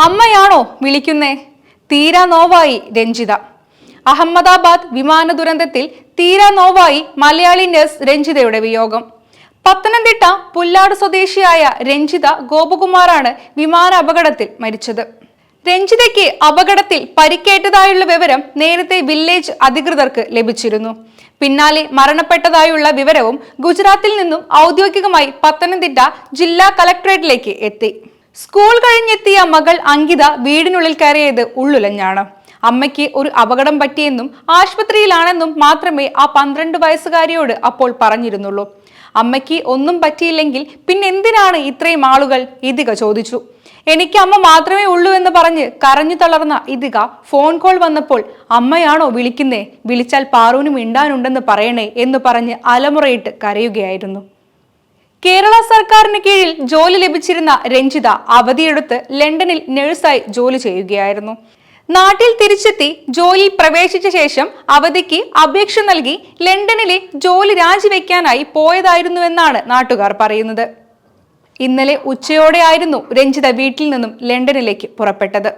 അമ്മയാണോ വിളിക്കുന്നേ? തീരാ നോവായി രഞ്ജിത. അഹമ്മദാബാദ് വിമാന ദുരന്തത്തിൽ തീരാ നോവായി മലയാളി നഴ്സ് രഞ്ജിതയുടെ വിയോഗം. പത്തനംതിട്ട പുല്ലാട് സ്വദേശിയായ രഞ്ജിത ഗോപകുമാറാണ് വിമാന അപകടത്തിൽ മരിച്ചത്. രഞ്ജിതയ്ക്ക് അപകടത്തിൽ പരിക്കേറ്റതായുള്ള വിവരം നേരത്തെ വില്ലേജ് അധികൃതർക്ക് ലഭിച്ചിരുന്നു. പിന്നാലെ മരണപ്പെട്ടതായുള്ള വിവരവും ഗുജറാത്തിൽ നിന്നും ഔദ്യോഗികമായി പത്തനംതിട്ട ജില്ലാ കളക്ടറേറ്റിലേക്ക് എത്തി. സ്കൂൾ കഴിഞ്ഞെത്തിയ മകൾ അങ്കിത വീടിനുള്ളിൽ കയറിയത് ഉള്ളുലഞ്ഞാണ്. അമ്മയ്ക്ക് ഒരു അപകടം പറ്റിയെന്നും ആശുപത്രിയിലാണെന്നും മാത്രമേ ആ 12 വയസ്സുകാരിയോട് അപ്പോൾ പറഞ്ഞിരുന്നുള്ളൂ. അമ്മയ്ക്ക് ഒന്നും പറ്റിയില്ലെങ്കിൽ പിന്നെന്തിനാണ് ഇത്രയും ആളുകൾ? ഇതിക ചോദിച്ചു. എനിക്ക് അമ്മ മാത്രമേ ഉള്ളൂ എന്ന് പറഞ്ഞ് കരഞ്ഞു തളർന്ന ഇതിക ഫോൺ കോൾ വന്നപ്പോൾ അമ്മയാണോ വിളിക്കുന്നേ? വിളിച്ചാൽ പാറൂനും മിണ്ടാനുണ്ടെന്ന് പറയണേ എന്ന് പറഞ്ഞ് അലമുറയിട്ട് കരയുകയായിരുന്നു. കേരള സർക്കാരിന് കീഴിൽ ജോലി ലഭിച്ചിരുന്ന രഞ്ജിത അവധിയെടുത്ത് ലണ്ടനിൽ നഴ്സായി ജോലി ചെയ്യുകയായിരുന്നു. നാട്ടിൽ തിരിച്ചെത്തി ജോലിയിൽ പ്രവേശിച്ച ശേഷം അവധിക്ക് അപേക്ഷ നൽകി ലണ്ടനിലെ ജോലി രാജിവെക്കാനായി പോയതായിരുന്നുവെന്നാണ് നാട്ടുകാർ പറയുന്നത്. ഇന്നലെ ഉച്ചയോടെയായിരുന്നു രഞ്ജിത വീട്ടിൽ നിന്നും ലണ്ടനിലേക്ക് പുറപ്പെട്ടത്.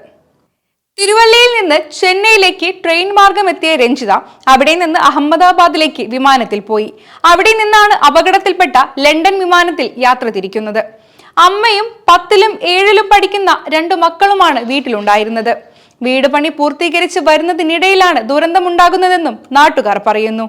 തിരുവല്ലയിൽ നിന്ന് ചെന്നൈയിലേക്ക് ട്രെയിൻ മാർഗം എത്തിയ രഞ്ജിത അവിടെ നിന്ന് അഹമ്മദാബാദിലേക്ക് വിമാനത്തിൽ പോയി. അവിടെ നിന്നാണ് അപകടത്തിൽപ്പെട്ട ലണ്ടൻ വിമാനത്തിൽ യാത്ര തിരിക്കുന്നത്. അമ്മയും 10ലും 7ലും പഠിക്കുന്ന 2 മക്കളുമാണ് വീട്ടിലുണ്ടായിരുന്നത്. വീട് പണി പൂർത്തീകരിച്ച് വരുന്നതിനിടയിലാണ് ദുരന്തമുണ്ടാകുന്നതെന്നും നാട്ടുകാർ പറയുന്നു.